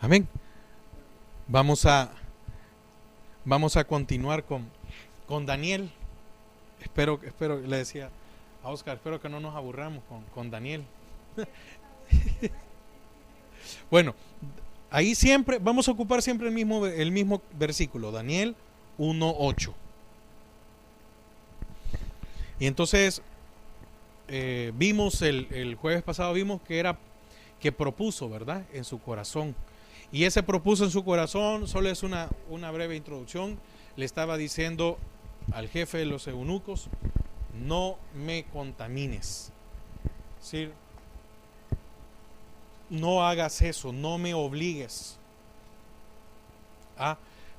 Amén. Vamos a, vamos a continuar con Daniel. Espero, le decía a Oscar, espero que no nos aburramos con Daniel. Bueno, ahí siempre, vamos a ocupar siempre el mismo versículo, Daniel 1:8. Y entonces vimos el jueves pasado, vimos que propuso, ¿verdad? En su corazón. Y ese propuso en su corazón, solo es una breve introducción. Le estaba diciendo al jefe de los eunucos: no me contamines. Es decir, no hagas eso, no me obligues a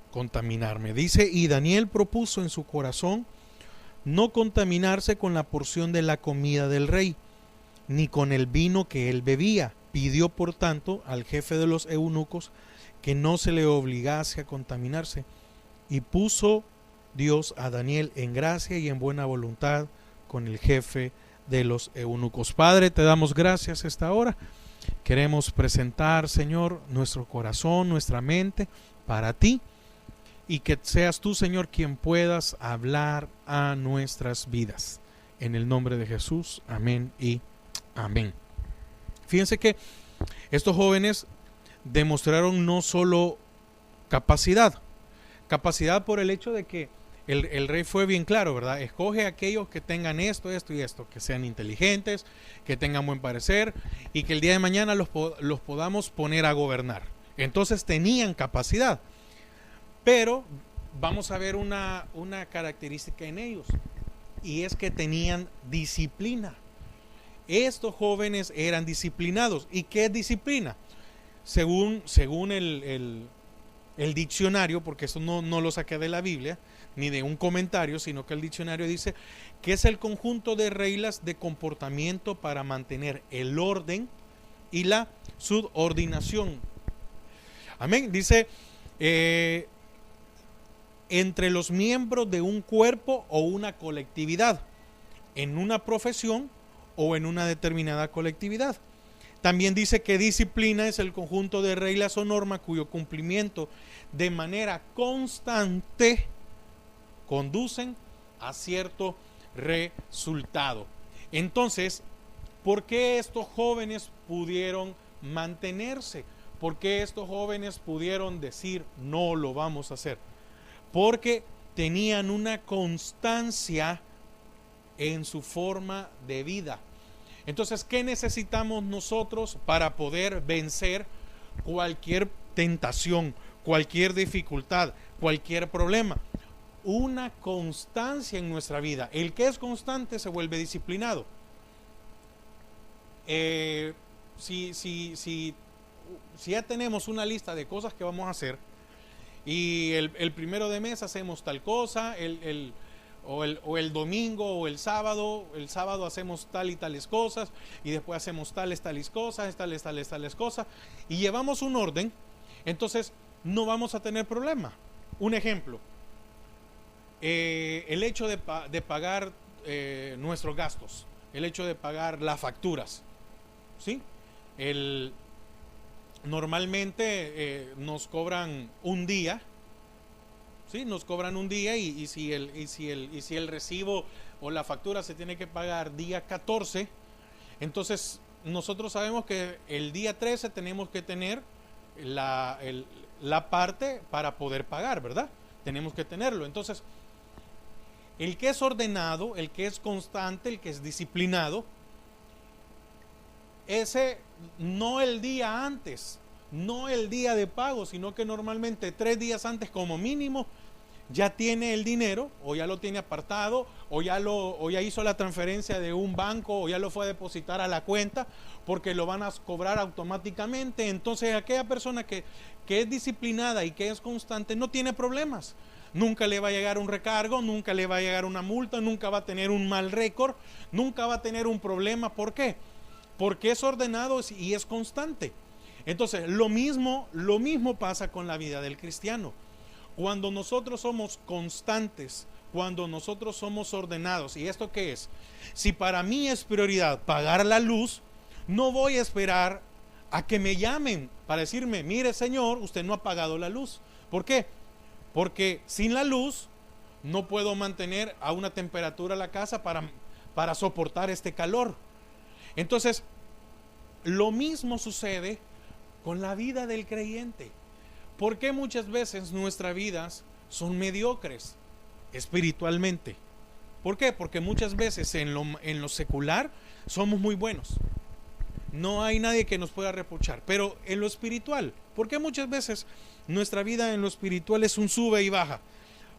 contaminarme. Dice, y Daniel propuso en su corazón no contaminarse con la porción de la comida del rey, ni con el vino que él bebía. Pidió, por tanto, al jefe de los eunucos que no se le obligase a contaminarse. Y puso Dios a Daniel en gracia y en buena voluntad con el jefe de los eunucos. Padre, te damos gracias esta hora. Queremos presentar, Señor, nuestro corazón, nuestra mente para ti, y que seas tú, Señor, quien puedas hablar a nuestras vidas. En el nombre de Jesús, amén y amén. Fíjense que estos jóvenes demostraron no solo capacidad por el hecho de que el rey fue bien claro, ¿verdad? Escoge a aquellos que tengan esto y esto, que sean inteligentes, que tengan buen parecer y que el día de mañana los podamos poner a gobernar. Entonces tenían capacidad, pero vamos a ver una característica en ellos, y es que tenían disciplina. Estos jóvenes eran disciplinados. ¿Y qué es disciplina? Según el diccionario, porque eso no lo saqué de la Biblia ni de un comentario, sino que el diccionario dice que es el conjunto de reglas de comportamiento para mantener el orden y la subordinación. Amén. Dice entre los miembros de un cuerpo o una colectividad, en una profesión o en una determinada colectividad. También dice que disciplina es el conjunto de reglas o normas cuyo cumplimiento de manera constante conducen a cierto resultado. Entonces, ¿por qué estos jóvenes pudieron mantenerse? ¿Por qué estos jóvenes pudieron decir no lo vamos a hacer? Porque tenían una constancia en su forma de vida. Entonces, ¿qué necesitamos nosotros para poder vencer cualquier tentación, cualquier dificultad, cualquier problema? Una constancia en nuestra vida. El que es constante se vuelve disciplinado. Si ya tenemos una lista de cosas que vamos a hacer, y el primero de mes hacemos tal cosa, o el domingo o el sábado hacemos tal y tales cosas, y después hacemos tales cosas, tales cosas, y llevamos un orden, entonces no vamos a tener problema. Un ejemplo, el hecho de pagar nuestros gastos, el hecho de pagar las facturas, ¿sí? Normalmente nos cobran un día. ¿Sí? Nos cobran un día, y si el recibo o la factura se tiene que pagar día 14, entonces nosotros sabemos que el día 13 tenemos que tener la parte para poder pagar, ¿verdad? Tenemos que tenerlo. Entonces, el que es ordenado, el que es constante, el que es disciplinado, ese no el día antes, no el día de pago, sino que normalmente 3 días antes como mínimo ya tiene el dinero, o ya lo tiene apartado, o ya hizo la transferencia de un banco, o ya lo fue a depositar a la cuenta, porque lo van a cobrar automáticamente. Entonces aquella persona que es disciplinada y que es constante no tiene problemas. Nunca le va a llegar un recargo, nunca le va a llegar una multa, nunca va a tener un mal récord, nunca va a tener un problema. ¿Por qué? Porque es ordenado y es constante. Entonces lo mismo pasa con la vida del cristiano. Cuando nosotros somos constantes, cuando nosotros somos ordenados, ¿y esto qué es? Si para mí es prioridad pagar la luz, no voy a esperar a que me llamen para decirme, mire señor, usted no ha pagado la luz. ¿Por qué? Porque sin la luz no puedo mantener a una temperatura la casa para soportar este calor. Entonces, lo mismo sucede con la vida del creyente. ¿Por qué muchas veces nuestras vidas son mediocres espiritualmente? ¿Por qué? Porque muchas veces en lo secular somos muy buenos. No hay nadie que nos pueda reprochar. Pero en lo espiritual, ¿por qué muchas veces nuestra vida en lo espiritual es un sube y baja?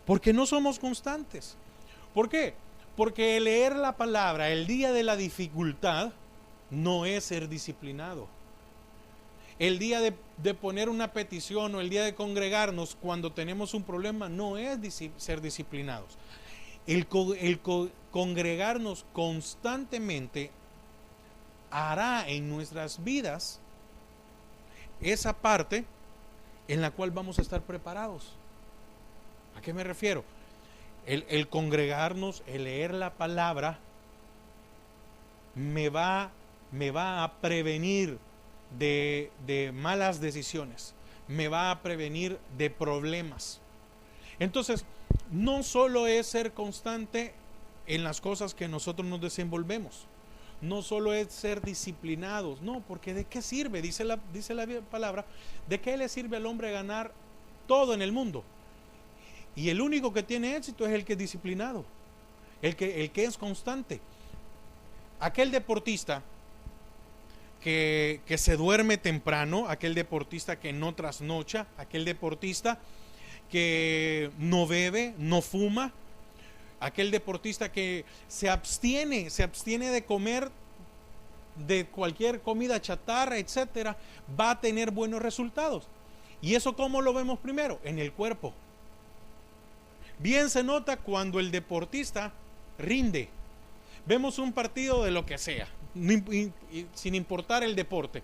Porque no somos constantes. ¿Por qué? Porque leer la palabra el día de la dificultad no es ser disciplinado. El día de poner una petición o el día de congregarnos cuando tenemos un problema no es ser disciplinados. El congregarnos constantemente hará en nuestras vidas esa parte en la cual vamos a estar preparados. ¿A qué me refiero? El congregarnos, el leer la palabra me va a prevenir de malas decisiones, me va a prevenir de problemas. Entonces, no solo es ser constante en las cosas que nosotros nos desenvolvemos, no solo es ser disciplinados, no, porque ¿de qué sirve? Dice la palabra, ¿de qué le sirve al hombre ganar todo en el mundo? Y el único que tiene éxito es el que es disciplinado, el que es constante. Aquel deportista que se duerme temprano, aquel deportista que no trasnocha, aquel deportista que no bebe, no fuma, aquel deportista que se abstiene de comer de cualquier comida chatarra, etcétera, va a tener buenos resultados. ¿Y eso cómo lo vemos primero? En el cuerpo. Bien se nota cuando el deportista rinde. Vemos un partido de lo que sea, sin importar el deporte.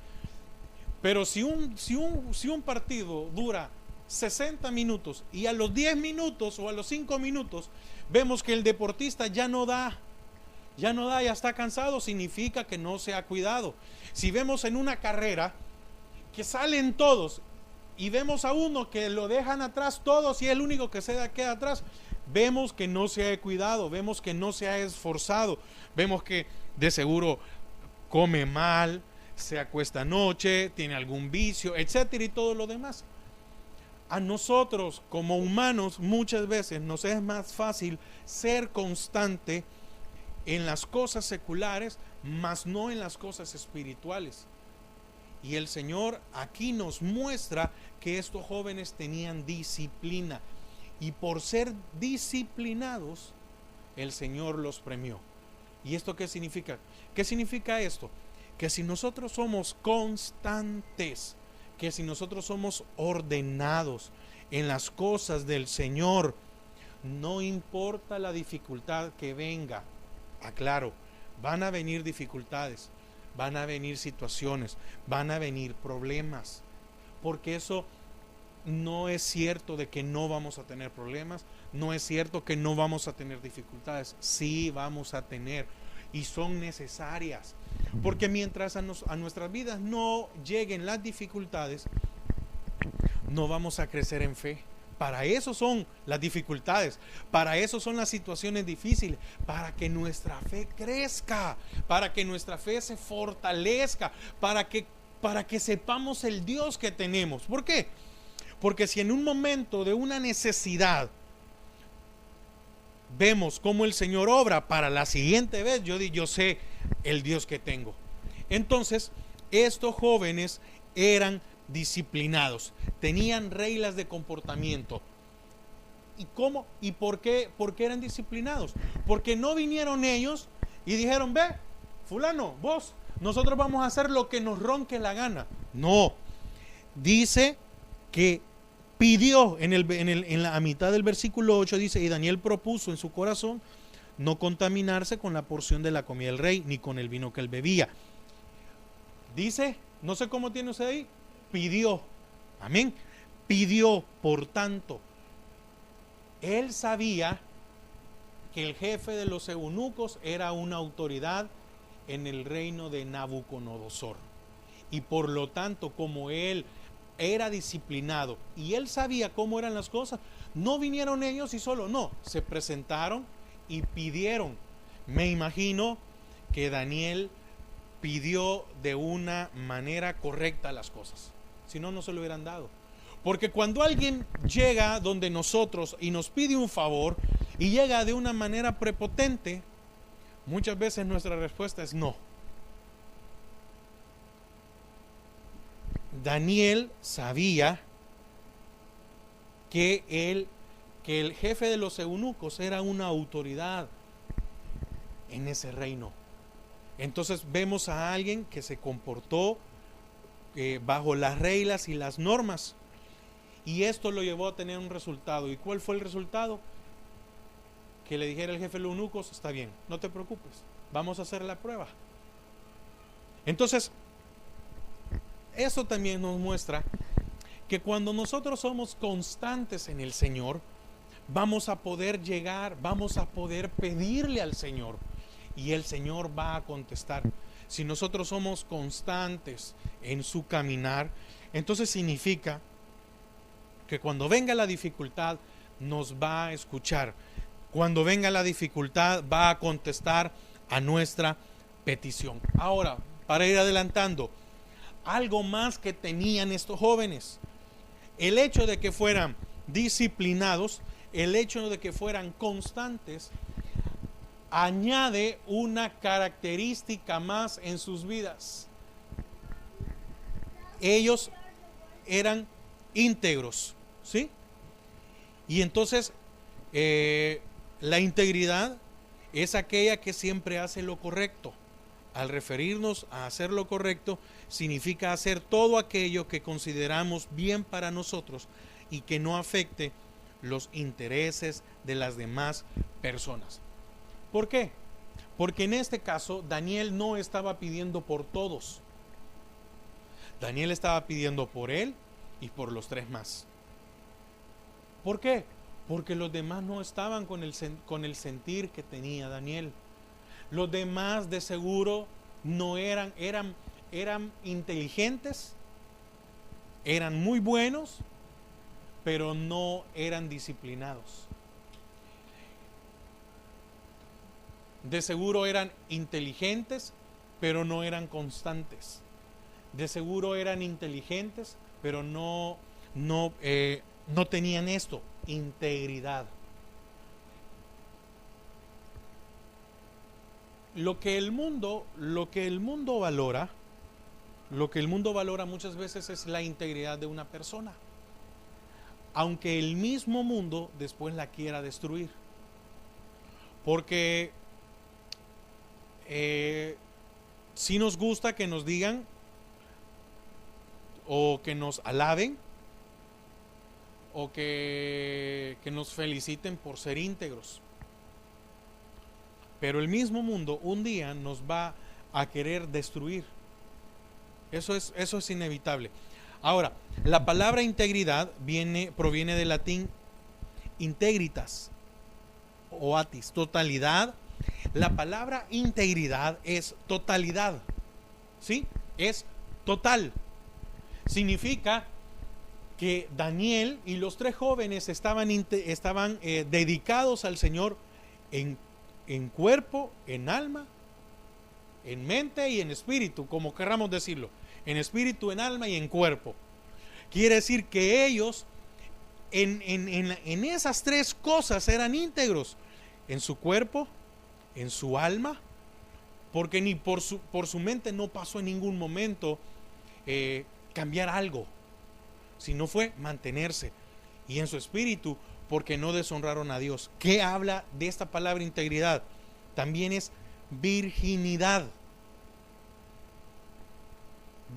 Pero si un partido dura 60 minutos y a los 10 minutos o a los 5 minutos vemos que el deportista ya no da, ya está cansado, significa que no se ha cuidado. Si vemos en una carrera que salen todos y vemos a uno que lo dejan atrás todos y es el único que se queda atrás, vemos que no se ha cuidado, vemos que no se ha esforzado, vemos que de seguro come mal, se acuesta noche, tiene algún vicio, etcétera, y todo lo demás. A nosotros como humanos muchas veces nos es más fácil ser constante en las cosas seculares, mas no en las cosas espirituales. Y el Señor aquí nos muestra que estos jóvenes tenían disciplina, y por ser disciplinados el Señor los premió. ¿Y esto qué significa? ¿Qué significa esto? Que si nosotros somos constantes, que si nosotros somos ordenados en las cosas del Señor, no importa la dificultad que venga, aclaro, van a venir dificultades, van a venir situaciones, van a venir problemas, porque eso no es cierto de que no vamos a tener problemas, no es cierto que no vamos a tener dificultades, sí vamos a tener, y son necesarias, porque mientras a nuestras vidas no lleguen las dificultades, no vamos a crecer en fe. Para eso son las dificultades, para eso son las situaciones difíciles, para que nuestra fe crezca, para que nuestra fe se fortalezca, para que sepamos el Dios que tenemos. ¿Por qué? Porque si en un momento de una necesidad vemos cómo el Señor obra, para la siguiente vez yo sé el Dios que tengo. Entonces, estos jóvenes eran disciplinados, tenían reglas de comportamiento. ¿Y cómo? ¿Y por qué eran disciplinados? Porque no vinieron ellos y dijeron, ve, fulano, vos, nosotros vamos a hacer lo que nos ronque la gana. No, dice que pidió en la mitad del versículo 8, dice, y Daniel propuso en su corazón no contaminarse con la porción de la comida del rey, ni con el vino que él bebía. Dice, no sé cómo tiene usted ahí, pidió, amén, pidió. Por tanto, él sabía que el jefe de los eunucos era una autoridad en el reino de Nabucodonosor, y por lo tanto, como él era disciplinado y él sabía cómo eran las cosas, no vinieron ellos y solo, no, se presentaron y pidieron. Me imagino que Daniel pidió de una manera correcta las cosas, si no, no se lo hubieran dado. Porque cuando alguien llega donde nosotros y nos pide un favor y llega de una manera prepotente, muchas veces nuestra respuesta es no. Daniel sabía que el jefe de los eunucos era una autoridad en ese reino. Entonces vemos a alguien que se comportó bajo las reglas y las normas, y esto lo llevó a tener un resultado. ¿Y cuál fue el resultado? Que le dijera el jefe de los eunucos: está bien, no te preocupes, vamos a hacer la prueba. Entonces, eso también nos muestra que cuando nosotros somos constantes en el Señor, vamos a poder llegar, vamos a poder pedirle al Señor y el Señor va a contestar. Si nosotros somos constantes en su caminar, entonces significa que cuando venga la dificultad nos va a escuchar. Cuando venga la dificultad va a contestar a nuestra petición. Ahora, para ir adelantando, algo más que tenían estos jóvenes: el hecho de que fueran disciplinados, el hecho de que fueran constantes, añade una característica más en sus vidas. Ellos eran íntegros, ¿sí? Y entonces la integridad es aquella que siempre hace lo correcto. Al referirnos a hacer lo correcto, significa hacer todo aquello que consideramos bien para nosotros y que no afecte los intereses de las demás personas. ¿Por qué? Porque en este caso Daniel no estaba pidiendo por todos. Daniel estaba pidiendo por él y por los tres más. ¿Por qué? Porque los demás no estaban con el sentir que tenía Daniel. Los demás de seguro no eran inteligentes, eran muy buenos, pero no eran disciplinados. De seguro eran inteligentes, pero no eran constantes. De seguro eran inteligentes, pero no tenían esto, integridad. Lo que el mundo valora muchas veces es la integridad de una persona, aunque el mismo mundo después la quiera destruir. Porque si nos gusta que nos digan o que nos alaben o que nos feliciten por ser íntegros. Pero el mismo mundo un día nos va a querer destruir. Eso es inevitable. Ahora, la palabra integridad proviene del latín integritas o atis, totalidad. La palabra integridad es totalidad, ¿sí? Es total. Significa que Daniel y los tres jóvenes estaban dedicados al Señor en cuerpo, en alma, en mente y en espíritu, como querramos decirlo. En espíritu, en alma y en cuerpo. Quiere decir que ellos en esas tres cosas eran íntegros. En su cuerpo, en su alma, porque ni por su mente no pasó en ningún momento cambiar algo, sino fue mantenerse. Y en su espíritu, porque no deshonraron a Dios. ¿Qué habla de esta palabra integridad? También es virginidad.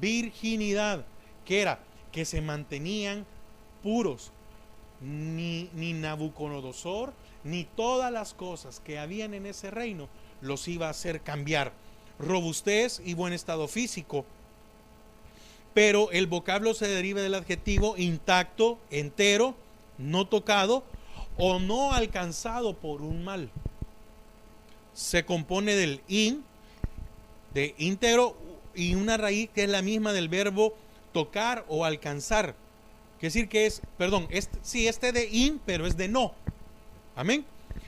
Virginidad, que era que se mantenían puros. Ni Nabucodonosor ni todas las cosas que habían en ese reino los iba a hacer cambiar. Robustez y buen estado físico. Pero el vocablo se deriva del adjetivo intacto, entero, no tocado o no alcanzado por un mal. Se compone del de íntegro y una raíz que es la misma del verbo tocar o alcanzar. Quiere decir que es, perdón, este de in, pero es de no. Amén.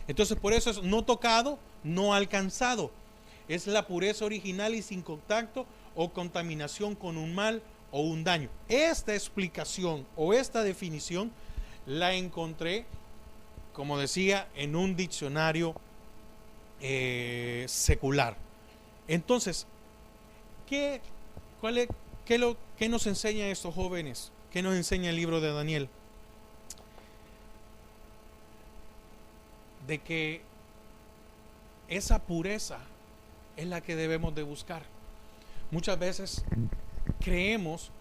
Entonces por eso es no tocado, no alcanzado. Es la pureza original y sin contacto o contaminación con un mal o un daño. Esta explicación o esta definición la encontré, como decía, en un diccionario secular. Entonces, ¿qué nos enseña estos jóvenes? ¿Qué nos enseña el libro de Daniel? De que esa pureza es la que debemos de buscar. Muchas veces creemos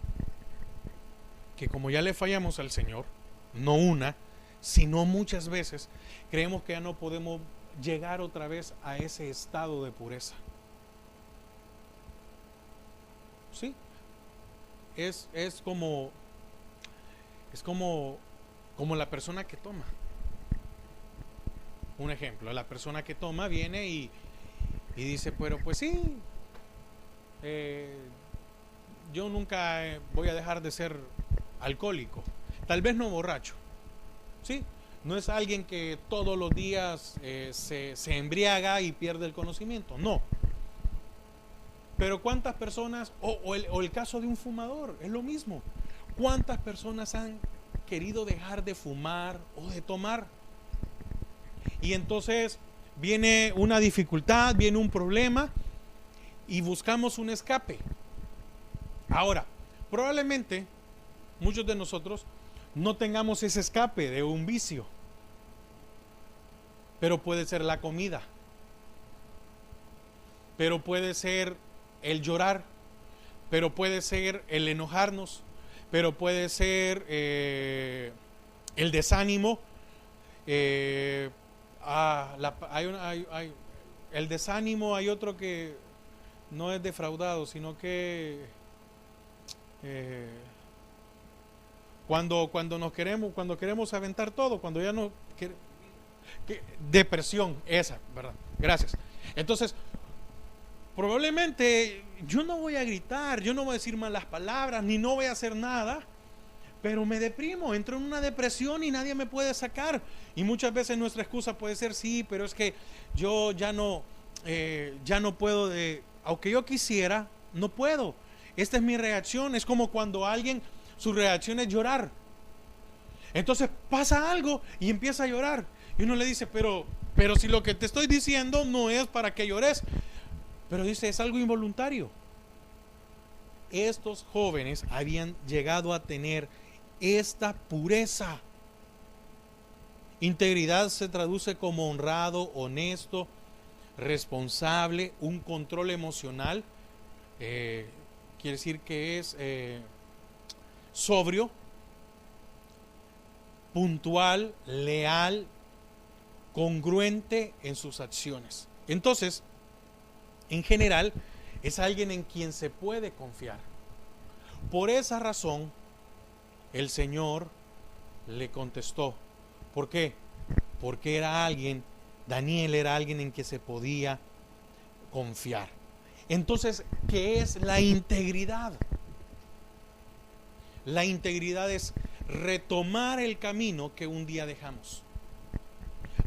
que como ya le fallamos al Señor, no una, sino muchas veces, creemos que ya no podemos llegar otra vez a ese estado de pureza. ¿Sí? Es como la persona que toma. Un ejemplo, la persona que toma viene y dice, pero pues sí, yo nunca voy a dejar de ser alcohólico, tal vez no borracho, ¿sí? No es alguien que todos los días se embriaga y pierde el conocimiento, no. Pero cuántas personas, o el caso de un fumador, es lo mismo. ¿Cuántas personas han querido dejar de fumar o de tomar? Y entonces viene una dificultad, viene un problema y buscamos un escape. Ahora, probablemente muchos de nosotros no tengamos ese escape de un vicio, pero puede ser la comida, pero puede ser el llorar, pero puede ser el enojarnos, pero puede ser el desánimo. El desánimo, hay otro que no es defraudado, sino que cuando queremos aventar todo, cuando ya no depresión, esa, ¿verdad? Gracias. Entonces, probablemente yo no voy a gritar, yo no voy a decir malas palabras, ni no voy a hacer nada, pero me deprimo, entro en una depresión y nadie me puede sacar. Y muchas veces nuestra excusa puede ser, sí, pero es que yo ya no puedo, aunque yo quisiera, no puedo. Esta es mi reacción. Es como cuando alguien, su reacción es llorar. Entonces pasa algo y empieza a llorar. Y uno le dice, pero si lo que te estoy diciendo no es para que llores. Pero dice, es algo involuntario. Estos jóvenes habían llegado a tener esta pureza. Integridad se traduce como honrado, honesto, responsable, un control emocional. Quiere decir que es sobrio, puntual, leal, congruente en sus acciones. Entonces, en general, es alguien en quien se puede confiar. Por esa razón, el Señor le contestó. ¿Por qué? Porque Daniel era alguien en quien se podía confiar. Entonces, ¿qué es la integridad? La integridad es retomar el camino que un día dejamos.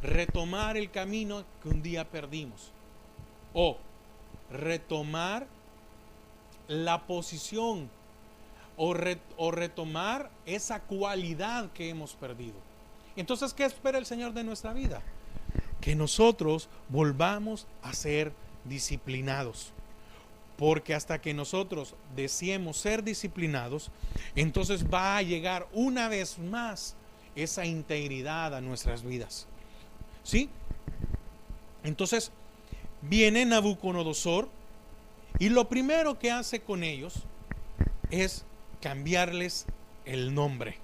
Retomar el camino que un día perdimos. O retomar la posición o retomar esa cualidad que hemos perdido. Entonces, ¿qué espera el Señor de nuestra vida? Que nosotros volvamos a ser disciplinados. Porque hasta que nosotros deseemos ser disciplinados, entonces va a llegar una vez más esa integridad a nuestras vidas. ¿Sí? Entonces, viene Nabucodonosor y lo primero que hace con ellos es cambiarles el nombre.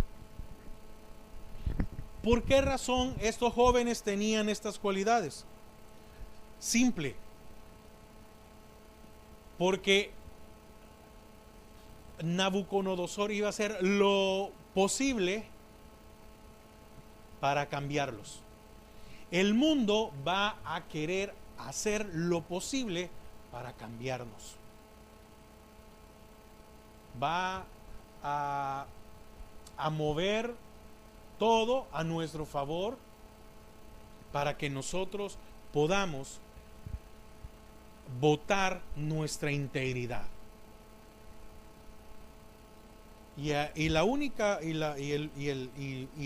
¿Por qué razón estos jóvenes tenían estas cualidades? Simple. Porque Nabucodonosor iba a hacer lo posible para cambiarlos. El mundo va a querer hacer lo posible para cambiarnos. va a, a mover todo a nuestro favor para que nosotros podamos votar nuestra integridad. Y a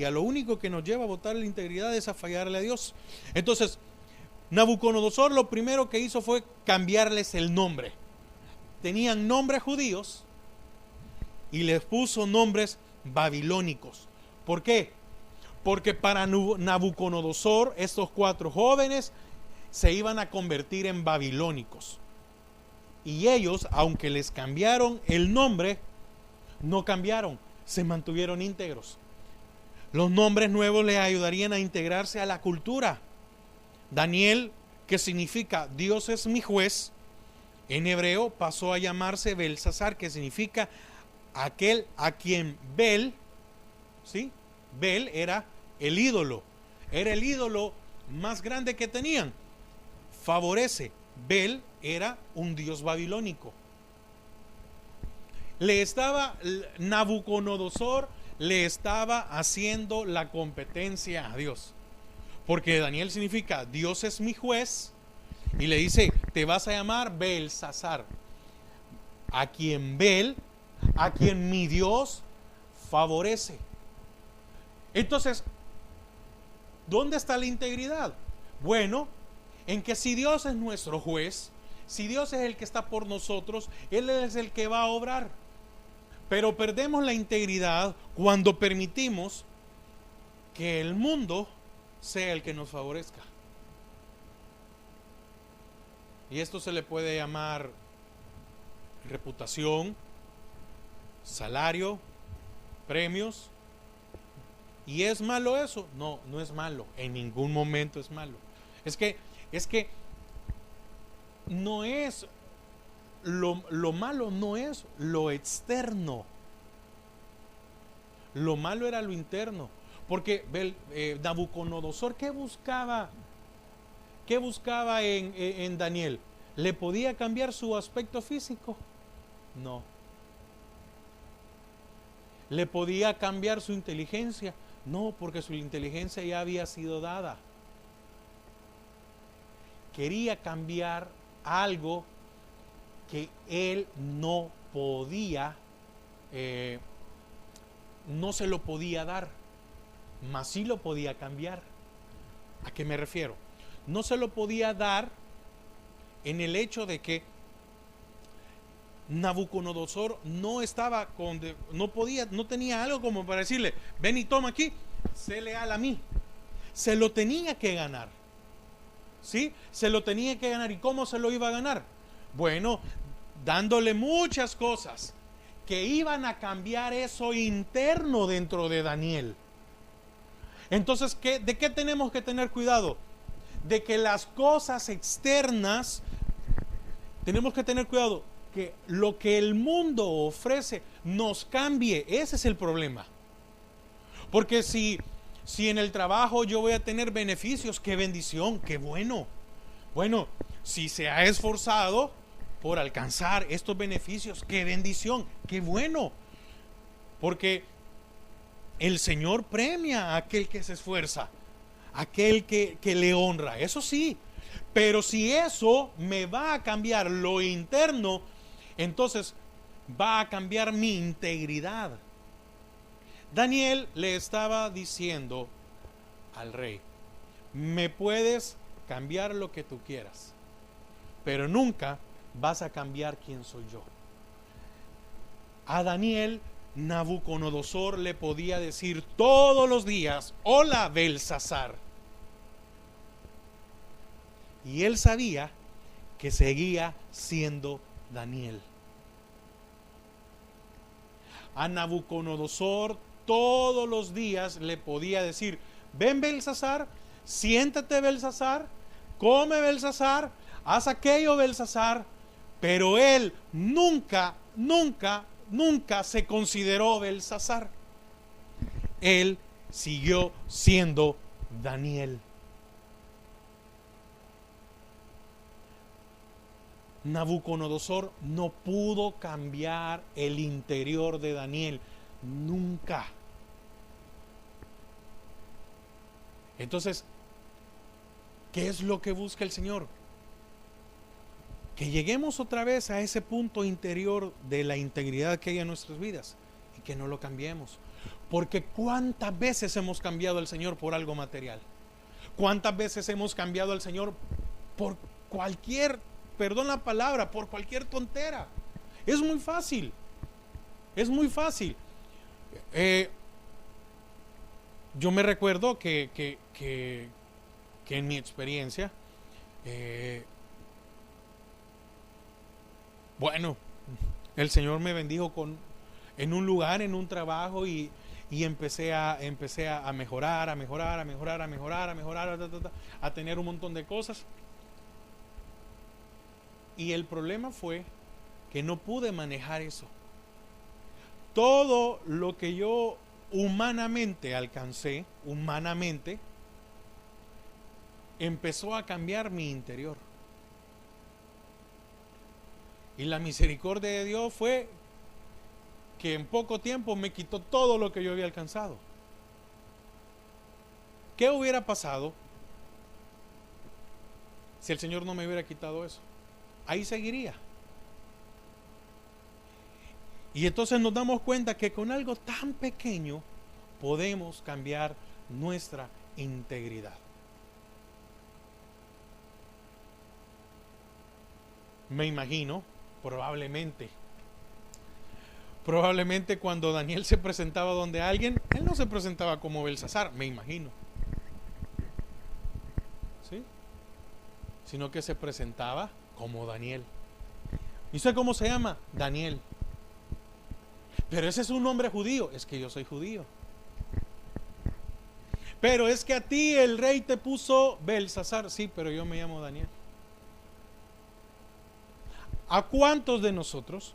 lo único que nos lleva a votar la integridad es a fallarle a Dios. Entonces, Nabucodonosor lo primero que hizo fue cambiarles el nombre. Tenían nombres judíos y les puso nombres babilónicos. ¿Por qué? Porque para Nabucodonosor estos 4 jóvenes se iban a convertir en babilónicos. Y ellos, aunque les cambiaron el nombre, no cambiaron, se mantuvieron íntegros. Los nombres nuevos les ayudarían a integrarse a la cultura. Daniel, que significa Dios es mi juez, en hebreo pasó a llamarse Belsasar, que significa aquel a quien Bel, ¿sí? Bel era el ídolo más grande que tenían. Favorece. Bel era un dios babilónico. Nabucodonosor le estaba haciendo la competencia a Dios, porque Daniel significa Dios es mi juez, y le dice, te vas a llamar Belsasar, a quien mi Dios favorece. Entonces, ¿dónde está la integridad? Bueno, en que si Dios es nuestro juez, si Dios es el que está por nosotros, Él es el que va a obrar. Pero perdemos la integridad cuando permitimos que el mundo sea el que nos favorezca. Y esto se le puede llamar reputación, salario, premios. ¿Y es malo eso? No, no es malo. En ningún momento es malo. Es que no es lo malo, no es lo externo. Lo malo era lo interno. Porque Nabucodonosor, ¿qué buscaba en Daniel? ¿Le podía cambiar su aspecto físico? No. ¿Le podía cambiar su inteligencia? No, porque su inteligencia ya había sido dada. Quería cambiar algo que él no podía, no se lo podía dar, mas sí lo podía cambiar. ¿A qué me refiero? No se lo podía dar en el hecho de que Nabucodonosor no tenía algo como para decirle, ven y toma aquí, sé leal a mí. Se lo tenía que ganar. ¿Sí? Se lo tenía que ganar. ¿Y cómo se lo iba a ganar? Bueno, dándole muchas cosas que iban a cambiar eso interno dentro de Daniel. Entonces, ¿de qué tenemos que tener cuidado? De que las cosas externas, tenemos que tener cuidado que lo que el mundo ofrece nos cambie. Ese es el problema. Porque si en el trabajo yo voy a tener beneficios, qué bendición, qué bueno. Bueno, si se ha esforzado por alcanzar estos beneficios, qué bendición, qué bueno. Porque el Señor premia a aquel que se esfuerza, aquel que le honra, eso sí. Pero si eso me va a cambiar lo interno, entonces va a cambiar mi integridad. Daniel le estaba diciendo al rey, me puedes cambiar lo que tú quieras, pero nunca vas a cambiar quién soy yo. A Daniel, Nabucodonosor le podía decir todos los días, hola Belsasar. Y él sabía que seguía siendo Daniel. A Nabucodonosor todos los días le podía decir, ven Belsasar, siéntate Belsasar, come Belsasar, haz aquello Belsasar, pero él nunca se consideró Belsasar. Él siguió siendo Daniel. Nabucodonosor no pudo cambiar el interior de Daniel, nunca. Entonces, ¿qué es lo que busca el Señor? Que lleguemos otra vez a ese punto interior de la integridad que hay en nuestras vidas y que no lo cambiemos. Porque ¿cuántas veces hemos cambiado al Señor por algo material? ¿Cuántas veces hemos cambiado al Señor por cualquier, perdón la palabra, por cualquier tontera? Es muy fácil. Es muy fácil. Yo me recuerdo que en mi experiencia, bueno, el Señor me bendijo en un lugar, en un trabajo y empecé a mejorar, a tener un montón de cosas. Y el problema fue que no pude manejar eso. Todo lo que yo humanamente alcancé, empezó a cambiar mi interior. Y la misericordia de Dios fue que en poco tiempo me quitó todo lo que yo había alcanzado. ¿Qué hubiera pasado si el Señor no me hubiera quitado eso? Ahí seguiría. Y entonces nos damos cuenta que con algo tan pequeño podemos cambiar nuestra integridad. Me imagino, probablemente cuando Daniel se presentaba donde alguien, él no se presentaba como Belsasar, me imagino, ¿sí? Sino que se presentaba como Daniel. ¿Y usted cómo se llama? Daniel. Pero ese es un nombre judío. Es que yo soy judío. Pero es que a ti el rey te puso Belsasar. Sí, pero yo me llamo Daniel. ¿A cuántos de nosotros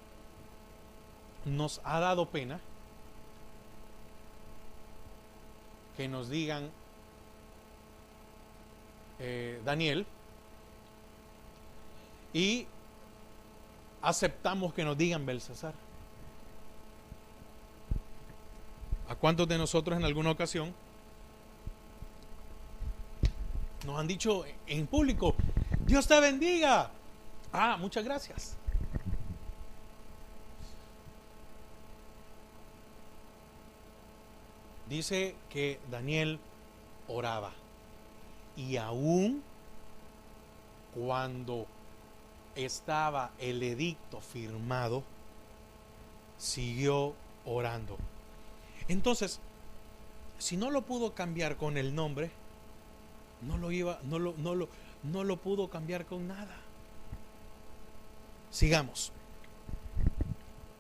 nos ha dado pena que nos digan Daniel y aceptamos que nos digan Belsasar? ¿A cuántos de nosotros en alguna ocasión nos han dicho en público, Dios te bendiga? Ah, muchas gracias. Dice que Daniel oraba y aún cuando estaba el edicto firmado, siguió orando. Entonces, si no lo pudo cambiar con el nombre, no lo pudo cambiar con nada. Sigamos.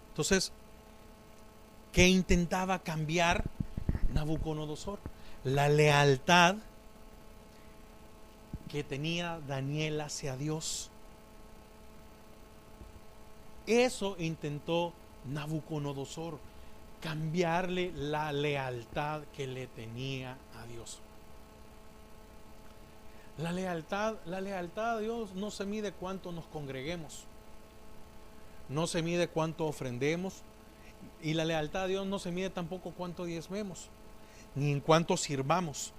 Entonces, ¿qué intentaba cambiar Nabucodonosor? La lealtad que tenía Daniel hacia Dios. Eso intentó Nabucodonosor, cambiarle la lealtad que le tenía a Dios. La lealtad a Dios no se mide cuánto nos congreguemos, no se mide cuánto ofrendemos, y la lealtad a Dios no se mide tampoco cuánto diezmemos, ni en cuánto sirvamos.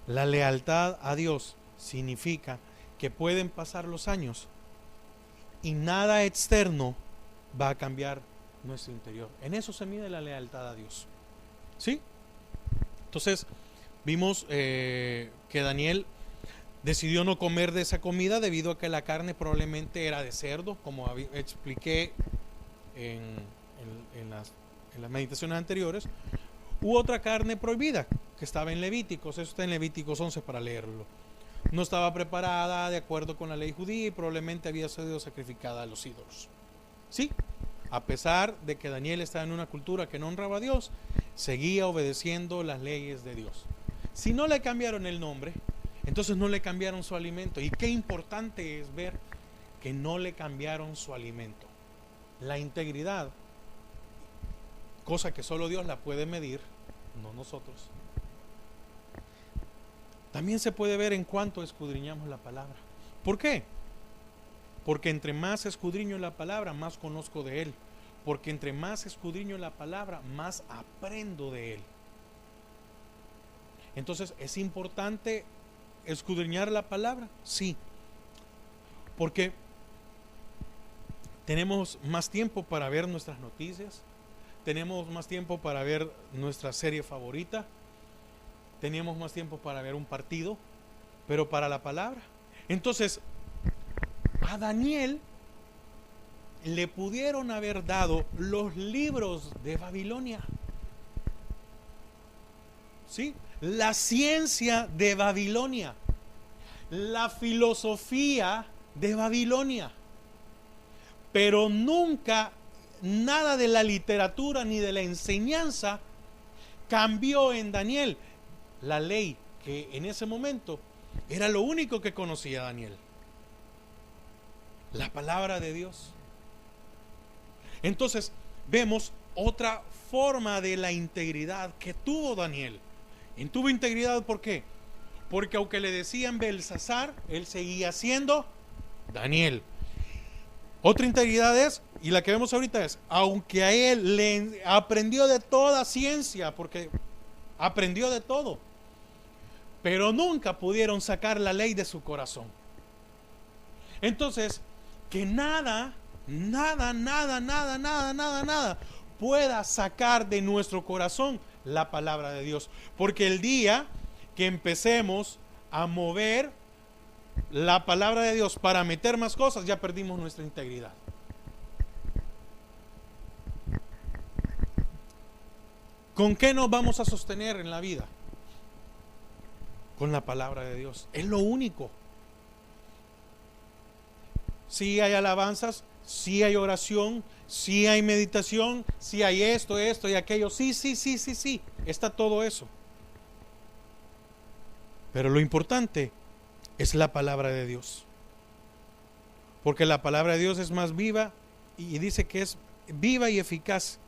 La lealtad a Dios significa que pueden pasar los años y nada externo va a cambiar nuestro interior. En eso se mide la lealtad a Dios. ¿Sí? Entonces, vimos que Daniel decidió no comer de esa comida debido a que la carne probablemente era de cerdo, como expliqué en las meditaciones anteriores, u otra carne prohibida que estaba en Levíticos. Eso está en Levíticos 11 para leerlo. No estaba preparada de acuerdo con la ley judía y probablemente había sido sacrificada a los ídolos. Sí, a pesar de que Daniel estaba en una cultura que no honraba a Dios, seguía obedeciendo las leyes de Dios. Si no le cambiaron el nombre, entonces no le cambiaron su alimento. Y qué importante es ver que no le cambiaron su alimento. La integridad, cosa que solo Dios la puede medir, no nosotros, también se puede ver en cuanto escudriñamos la palabra. ¿Por qué? Porque entre más escudriño la palabra, más conozco de Él. Porque entre más escudriño la palabra, más aprendo de Él. Entonces, ¿es importante escudriñar la palabra? Sí. Porque tenemos más tiempo para ver nuestras noticias. Tenemos más tiempo para ver nuestra serie favorita. Tenemos más tiempo para ver un partido. Pero para la palabra. Entonces, a Daniel le pudieron haber dado los libros de Babilonia. ¿Sí? La ciencia de Babilonia. La filosofía de Babilonia. Pero nunca nada de la literatura ni de la enseñanza cambió en Daniel. La ley que en ese momento era lo único que conocía Daniel. La palabra de Dios. Entonces vemos otra forma de la integridad que tuvo Daniel. Y tuvo integridad, ¿por qué? Porque aunque le decían Belsasar, él seguía siendo Daniel. Otra integridad es, y la que vemos ahorita es, aunque a él le aprendió de toda ciencia, porque aprendió de todo, pero nunca pudieron sacar la ley de su corazón. Entonces, que nada pueda sacar de nuestro corazón la palabra de Dios. Porque el día que empecemos a mover la palabra de Dios para meter más cosas, ya perdimos nuestra integridad. ¿Con qué nos vamos a sostener en la vida? Con la palabra de Dios. Es lo único. Sí hay alabanzas, sí hay oración, sí hay meditación, sí hay esto y aquello. Sí. Está todo eso. Pero lo importante es la palabra de Dios. Porque la palabra de Dios es más viva y dice que es viva y eficaz.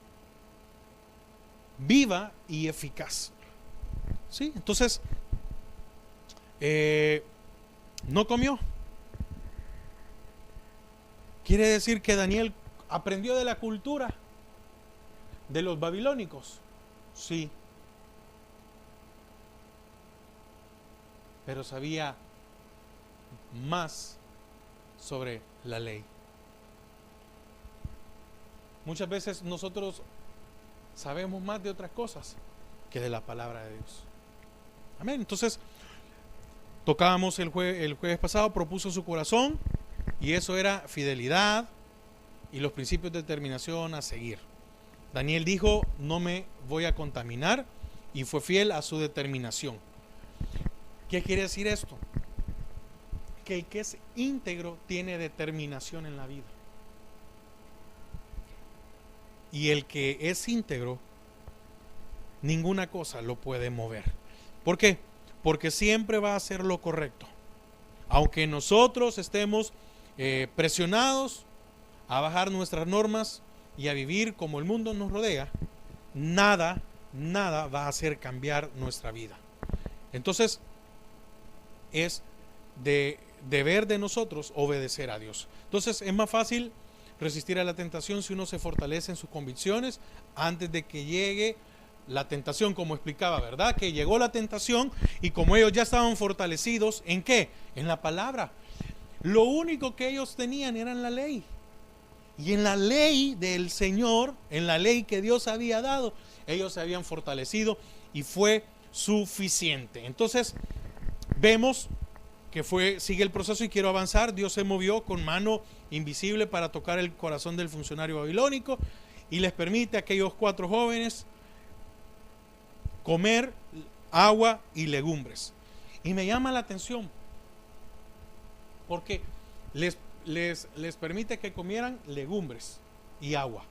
Viva y eficaz. ¿Sí? Entonces, no comió. Quiere decir que Daniel aprendió de la cultura de los babilónicos. Sí. Pero sabía más sobre la ley. Muchas veces nosotros sabemos más de otras cosas que de la palabra de Dios. Amén. Entonces, tocábamos el jueves pasado, propuso su corazón, y eso era fidelidad y los principios de determinación a seguir. Daniel dijo, no me voy a contaminar, y fue fiel a su determinación. ¿Qué quiere decir esto? Que el que es íntegro tiene determinación en la vida. Y el que es íntegro, ninguna cosa lo puede mover. ¿Por qué? Porque siempre va a hacer lo correcto. Aunque nosotros estemos presionados a bajar nuestras normas y a vivir como el mundo nos rodea, nada va a hacer cambiar nuestra vida. Entonces, es de deber de nosotros obedecer a Dios. Entonces, es más fácil resistir a la tentación si uno se fortalece en sus convicciones antes de que llegue la tentación, como explicaba, ¿verdad? Que llegó la tentación y como ellos ya estaban fortalecidos, ¿en qué? En la palabra. Lo único que ellos tenían era en la ley. Y en la ley del Señor, en la ley que Dios había dado, ellos se habían fortalecido y fue suficiente. Entonces, vemos que sigue el proceso y quiero avanzar. Dios se movió con mano invisible para tocar el corazón del funcionario babilónico y les permite a aquellos 4 jóvenes comer agua y legumbres. Y me llama la atención porque les permite que comieran legumbres y agua.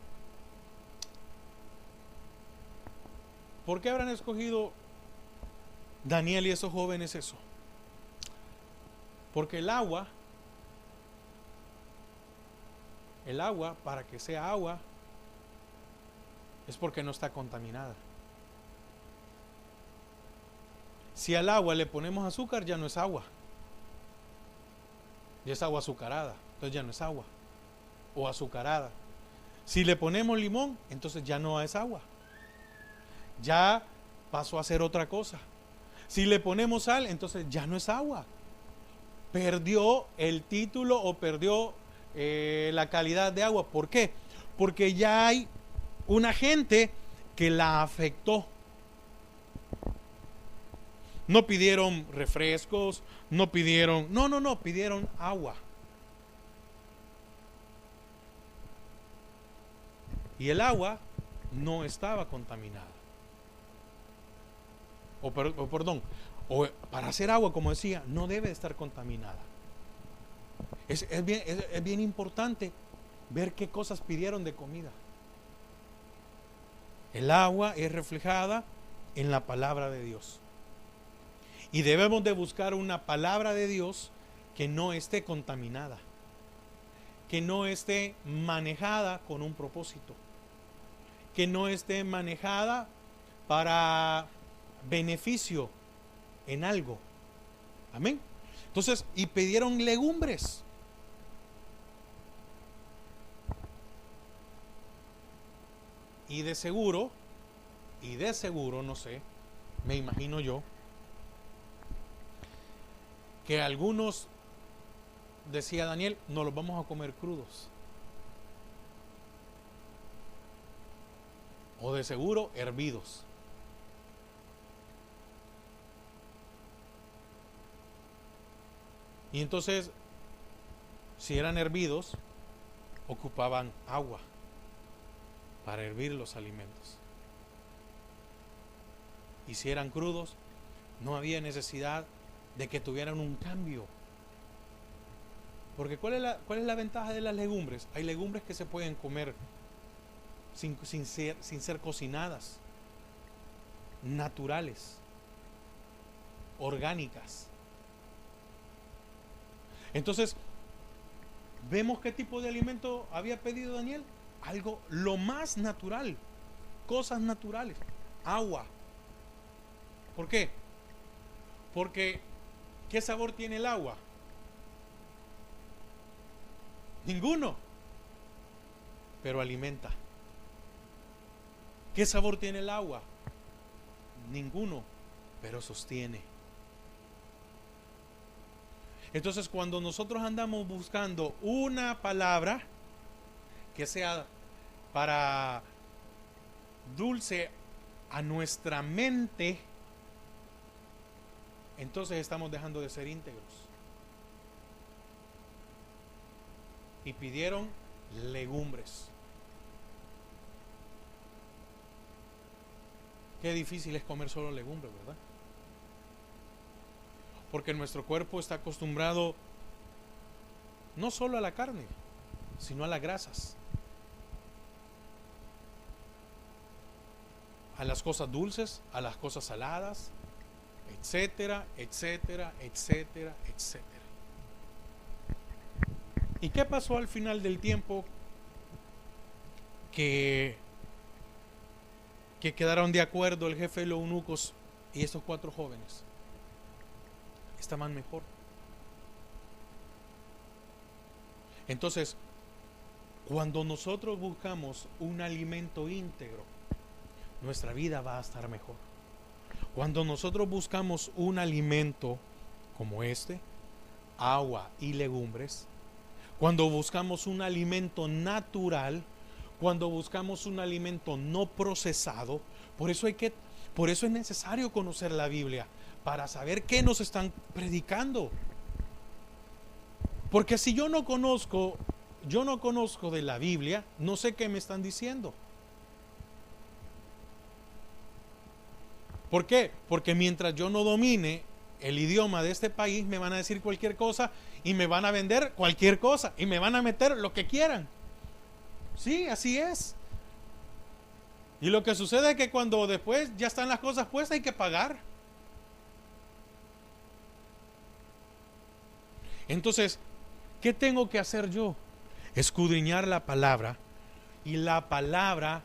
¿Por qué habrán escogido Daniel y esos jóvenes eso? Porque el agua, para que sea agua, es porque no está contaminada. Si al agua le ponemos azúcar, ya no es agua, ya es agua azucarada. entonces ya no es agua. O azucarada. Si le ponemos limón, entonces ya no es agua. Ya pasó a ser otra cosa. Si le ponemos sal, entonces ya no es agua. Perdió el título o perdió la calidad de agua. ¿Por qué? Porque ya hay un agente que la afectó. No pidieron refrescos, no pidieron, no, pidieron agua. Y el agua no estaba contaminada. O para hacer agua, como decía, no debe estar contaminada. Es bien importante ver qué cosas pidieron de comida. El agua es reflejada en la palabra de Dios. Y debemos de buscar una palabra de Dios que no esté contaminada, que no esté manejada con un propósito, que no esté manejada para beneficio en algo. Amén. Entonces, y pidieron legumbres. Y de seguro, no sé, me imagino yo, que algunos, decía Daniel, no los vamos a comer crudos. O de seguro hervidos. Y entonces, si eran hervidos, ocupaban agua para hervir los alimentos. Y si eran crudos, no había necesidad de que tuvieran un cambio. Porque ¿cuál es la ventaja de las legumbres? Hay legumbres que se pueden comer sin ser cocinadas, naturales, orgánicas. Entonces, vemos qué tipo de alimento había pedido Daniel. Algo lo más natural, cosas naturales, agua. ¿Por qué? Porque ¿qué sabor tiene el agua? Ninguno, pero alimenta. ¿Qué sabor tiene el agua? Ninguno, pero sostiene. Entonces, cuando nosotros andamos buscando una palabra que sea para dulce a nuestra mente, entonces estamos dejando de ser íntegros. Y pidieron legumbres. Qué difícil es comer solo legumbres, ¿verdad? Porque nuestro cuerpo está acostumbrado no solo a la carne, sino a las grasas, a las cosas dulces, a las cosas saladas, etcétera, etcétera, etcétera, etcétera. ¿Y qué pasó al final del tiempo? Que quedaron de acuerdo el jefe de los eunucos y estos 4 jóvenes. Estaban mejor. Entonces, cuando nosotros buscamos un alimento íntegro, nuestra vida va a estar mejor. Cuando nosotros buscamos un alimento como este, agua y legumbres, cuando buscamos un alimento natural, cuando buscamos un alimento no procesado, por eso es necesario conocer la Biblia, para saber qué nos están predicando. Porque si yo no conozco de la Biblia, no sé qué me están diciendo. ¿Por qué? Porque mientras yo no domine el idioma de este país, me van a decir cualquier cosa y me van a vender cualquier cosa y me van a meter lo que quieran. Sí, así es. Y lo que sucede es que cuando después ya están las cosas puestas, hay que pagar. Entonces, ¿qué tengo que hacer yo? Escudriñar la palabra, y la palabra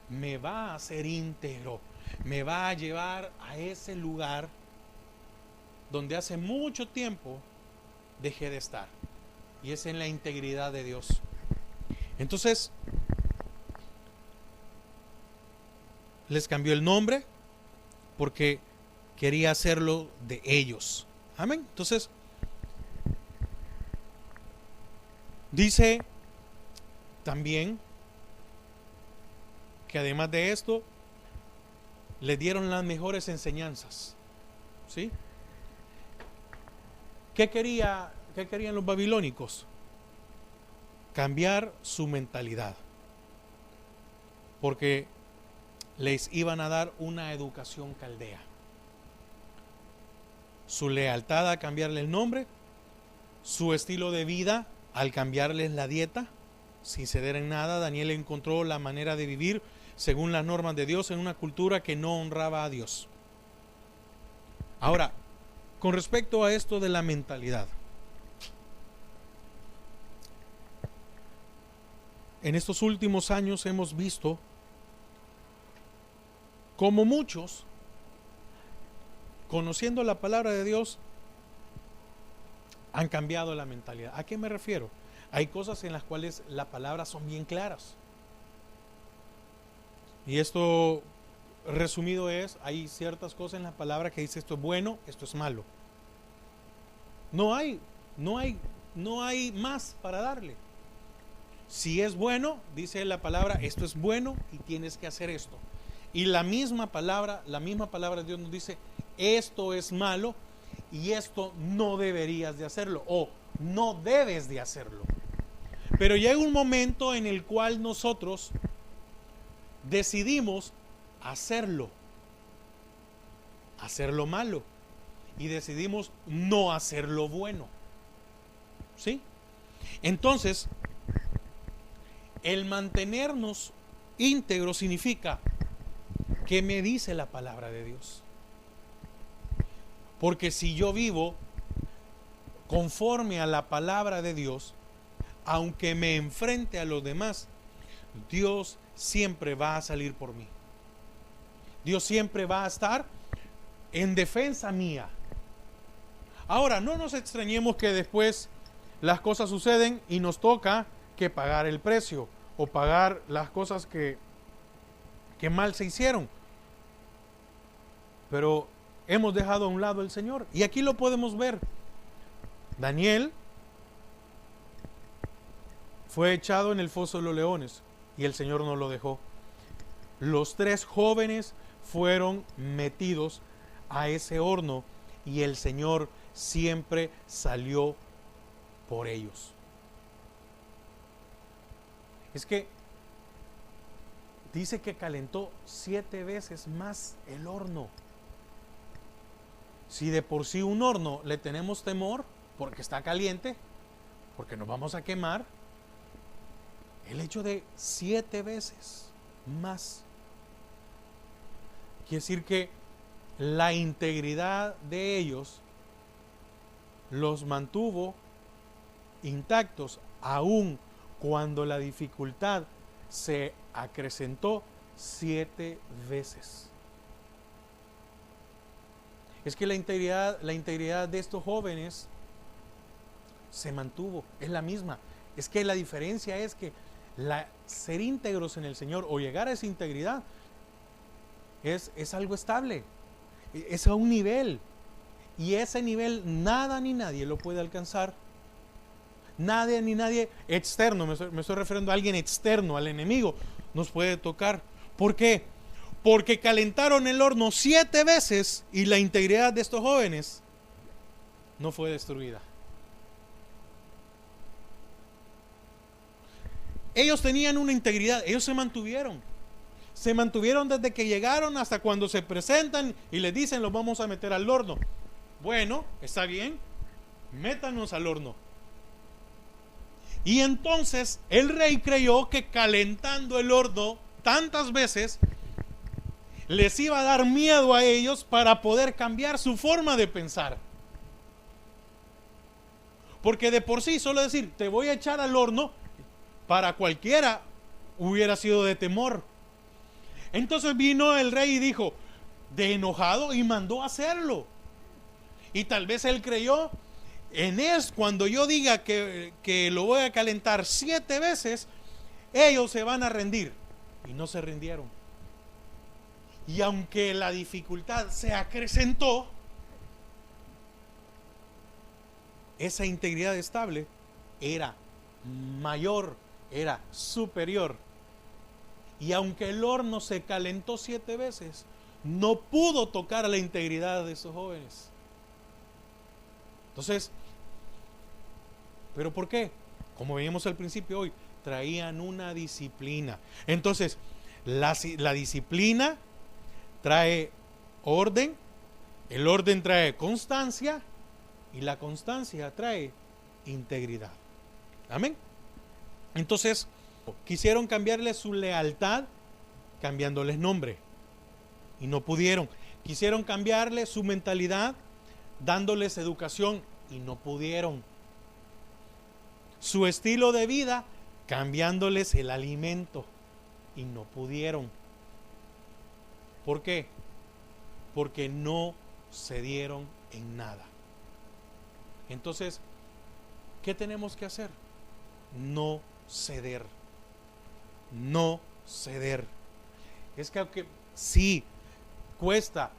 me va a hacer íntegro, me va a llevar a ese lugar donde hace mucho tiempo dejé de estar. y es en la integridad de Dios. Entonces, les cambió el nombre porque quería hacerlo de ellos. Amén. Entonces, dice también que además de esto, le dieron las mejores enseñanzas. ¿Sí? ¿Qué querían los babilónicos? Cambiar su mentalidad. Porque les iban a dar una educación caldea. Su lealtad a cambiarle el nombre, su estilo de vida al cambiarles la dieta, sin ceder en nada. Daniel encontró la manera de vivir según las normas de Dios en una cultura que no honraba a Dios. Ahora, con respecto a esto de la mentalidad, en estos últimos años hemos visto como muchos, conociendo la palabra de Dios, han cambiado la mentalidad. ¿A qué me refiero? Hay cosas en las cuales las palabras son bien claras. Y esto resumido es, hay ciertas cosas en la palabra que dice esto es bueno, esto es malo. No hay más para darle. Si es bueno, dice la palabra, esto es bueno y tienes que hacer esto. Y la misma palabra de Dios nos dice, esto es malo y esto no deberías de hacerlo o no debes de hacerlo. Pero llega un momento en el cual nosotros decidimos hacerlo malo y decidimos no hacerlo bueno. ¿Sí? Entonces, el mantenernos íntegros significa ¿qué me dice la palabra de Dios? Porque si yo vivo conforme a la palabra de Dios, aunque me enfrente a los demás, Dios siempre va a salir por mí. Dios siempre va a estar en defensa mía. Ahora, no nos extrañemos que después las cosas suceden y nos toca que pagar el precio o pagar las cosas que mal se hicieron. Pero hemos dejado a un lado el Señor. Y aquí lo podemos ver. Daniel fue echado en el foso de los leones y el Señor no lo dejó. Los 3 jóvenes fueron metidos a ese horno y el Señor siempre salió por ellos. Es que dice que calentó 7 veces más el horno. Si de por sí un horno le tenemos temor porque está caliente, porque nos vamos a quemar, el hecho de 7 veces más quiere decir que la integridad de ellos los mantuvo intactos aun cuando la dificultad se acrecentó 7 veces. Es que la integridad de estos jóvenes se mantuvo, es la misma. Es que la diferencia es que ser íntegros en el Señor o llegar a esa integridad es algo estable, es a un nivel, y ese nivel nada ni nadie lo puede alcanzar. Nadie ni nadie externo, me estoy refiriendo a alguien externo, al enemigo, nos puede tocar. ¿Por qué? Porque calentaron el horno 7 veces y la integridad de estos jóvenes no fue destruida. Ellos tenían una integridad, ellos se mantuvieron desde que llegaron hasta cuando se presentan y les dicen los vamos a meter al horno. Bueno, está bien, métanos al horno. Y entonces el rey creyó que calentando el horno tantas veces les iba a dar miedo a ellos para poder cambiar su forma de pensar. Porque de por sí solo decir te voy a echar al horno para cualquiera hubiera sido de temor. Entonces vino el rey y dijo de enojado y mandó a hacerlo. Y tal vez él creyó Cuando yo diga que lo voy a calentar 7 veces, ellos se van a rendir. Y no se rindieron. Y aunque la dificultad se acrecentó, esa integridad estable era mayor, era superior. Y aunque el horno se calentó 7 veces, no pudo tocar la integridad de esos jóvenes. Entonces, ¿pero por qué? Como veíamos al principio hoy, traían una disciplina. Entonces, la disciplina trae orden, el orden trae constancia y la constancia trae integridad. Amén. Entonces, quisieron cambiarle su lealtad cambiándoles nombre y no pudieron. Quisieron cambiarle su mentalidad dándoles educación y no pudieron. Su estilo de vida cambiándoles el alimento y no pudieron. ¿Por qué? Porque no cedieron en nada. Entonces, ¿qué tenemos que hacer? No ceder. No ceder. Es que aunque sí cuesta,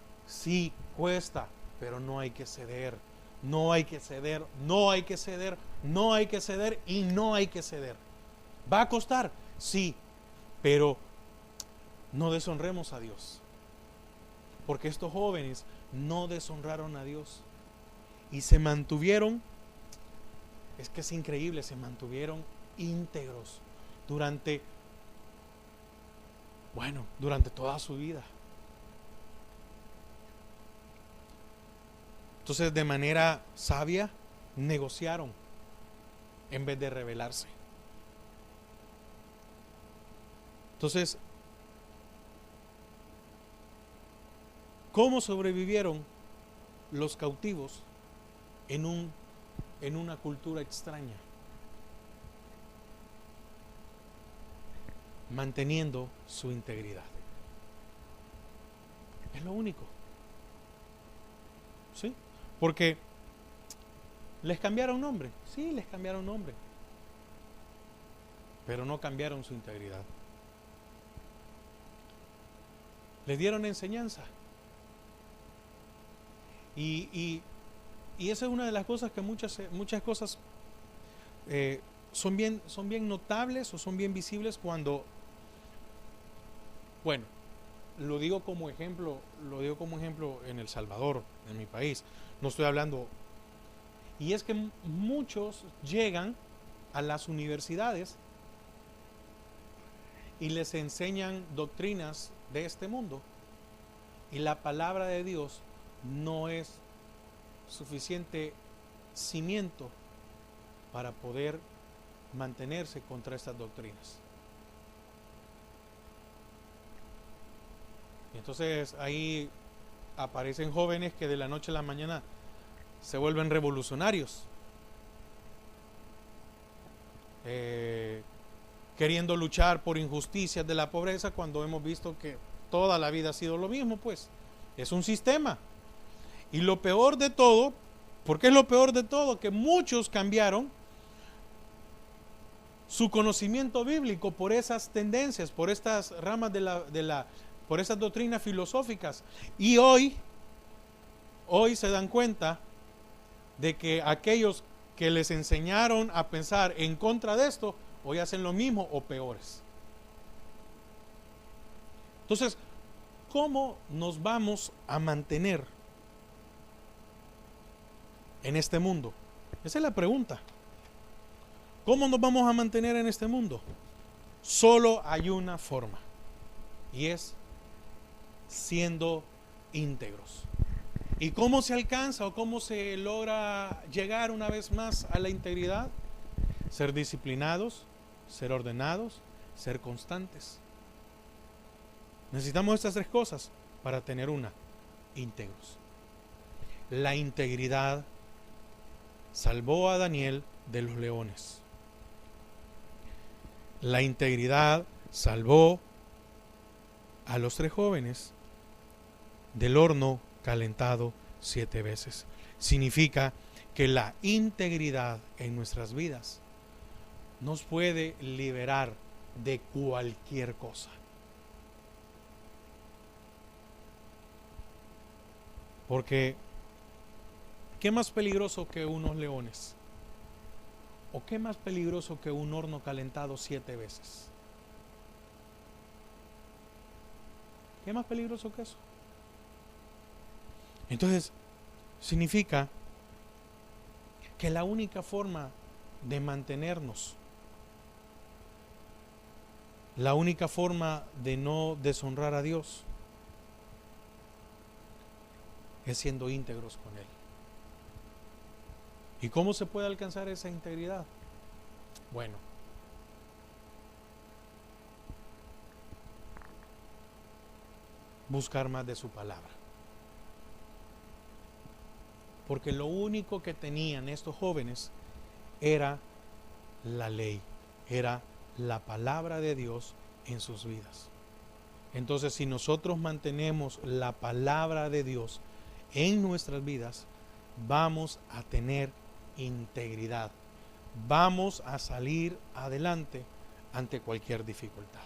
pero no hay que ceder. No hay que ceder, no hay que ceder, no hay que ceder y no hay que ceder. ¿Va a costar? Sí, pero no deshonremos a Dios. Porque estos jóvenes no deshonraron a Dios y se mantuvieron, es que es increíble, se mantuvieron íntegros durante toda su vida. Entonces, de manera sabia, negociaron en vez de rebelarse. Entonces, ¿cómo sobrevivieron los cautivos en una cultura extraña? Manteniendo su integridad. Es lo único. ¿Sí? Porque les cambiaron nombre. Sí, les cambiaron nombre. Pero no cambiaron su integridad. Les dieron enseñanza. Y esa es una de las cosas que muchas cosas son bien notables o son bien visibles cuando, bueno, lo digo como ejemplo en El Salvador, en mi país. No estoy hablando. Y es que muchos llegan a las universidades y les enseñan doctrinas de este mundo. Y la palabra de Dios no es suficiente cimiento para poder mantenerse contra estas doctrinas. Entonces ahí aparecen jóvenes que de la noche a la mañana se vuelven revolucionarios, queriendo luchar por injusticias de la pobreza, cuando hemos visto que toda la vida ha sido lo mismo. Pues es un sistema. Y lo peor de todo, ¿por qué es lo peor de todo? Que muchos cambiaron su conocimiento bíblico por esas tendencias, por estas ramas por esas doctrinas filosóficas. Y hoy se dan cuenta de que aquellos que les enseñaron a pensar en contra de esto, hoy hacen lo mismo o peores. Entonces, ¿cómo nos vamos a mantener en este mundo? Esa es la pregunta. ¿Cómo nos vamos a mantener en este mundo? Solo hay una forma, y es siendo íntegros. ¿Y cómo se alcanza o cómo se logra llegar una vez más a la integridad? Ser disciplinados, ser ordenados, ser constantes. Necesitamos estas 3 cosas para tener íntegros. La integridad salvó a Daniel de los leones. La integridad salvó a los 3 jóvenes del horno calentado 7 veces. Significa que la integridad en nuestras vidas nos puede liberar de cualquier cosa. Porque ¿qué más peligroso que unos leones? ¿O qué más peligroso que un horno calentado 7 veces? ¿Qué más peligroso que eso? Entonces, significa que la única forma de mantenernos, la única forma de no deshonrar a Dios, es siendo íntegros con Él. ¿Y cómo se puede alcanzar esa integridad? Bueno, buscar más de su palabra. Porque lo único que tenían estos jóvenes era la ley, era la palabra de Dios en sus vidas. Entonces, si nosotros mantenemos la palabra de Dios en nuestras vidas, vamos a tener integridad. Vamos a salir adelante ante cualquier dificultad.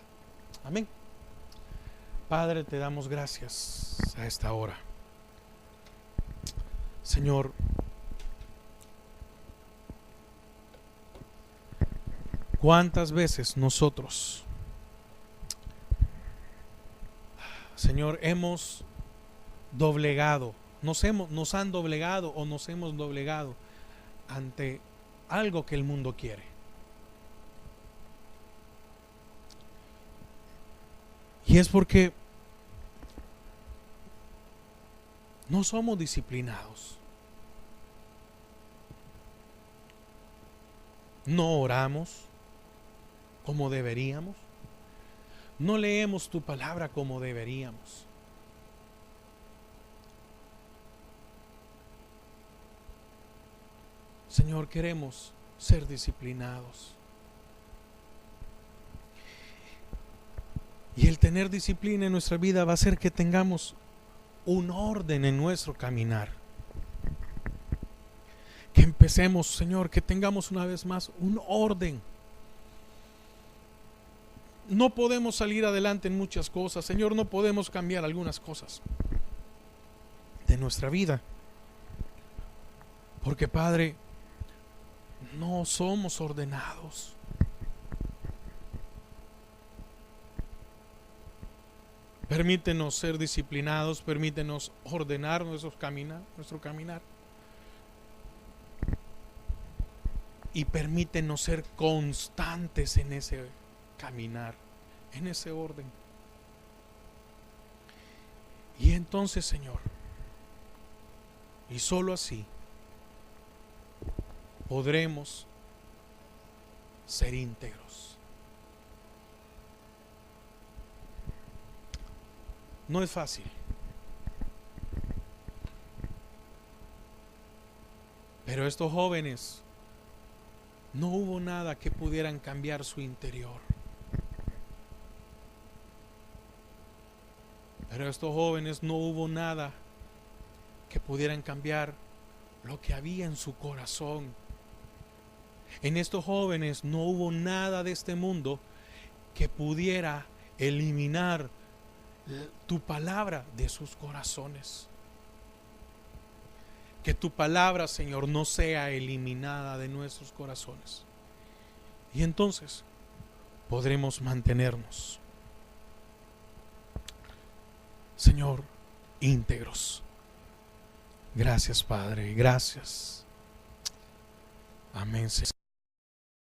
Amén. Padre, te damos gracias a esta hora. Señor, ¿cuántas veces nosotros, Señor, hemos doblegado, nos han doblegado o nos hemos doblegado ante algo que el mundo quiere? Y es porque no somos disciplinados. No oramos como deberíamos. No leemos tu palabra como deberíamos. Señor, queremos ser disciplinados. Y el tener disciplina en nuestra vida va a hacer que tengamos un orden en nuestro caminar. Que empecemos, Señor, que tengamos una vez más un orden. No podemos salir adelante en muchas cosas, Señor, no podemos cambiar algunas cosas de nuestra vida. Porque, Padre, no somos ordenados. Permítenos ser disciplinados, permítenos ordenar nuestro caminar. Y permítenos ser constantes en ese caminar, en ese orden. Y entonces, Señor, y solo así podremos ser íntegros. No es fácil, pero estos jóvenes, no hubo nada que pudieran cambiar su interior. Pero estos jóvenes no hubo nada que pudieran cambiar lo que había en su corazón. En estos jóvenes no hubo nada de este mundo que pudiera eliminar tu palabra de sus corazones. Que tu palabra, Señor, no sea eliminada de nuestros corazones. Y entonces podremos mantenernos, Señor, íntegros. Gracias, Padre, gracias. Amén, Señor.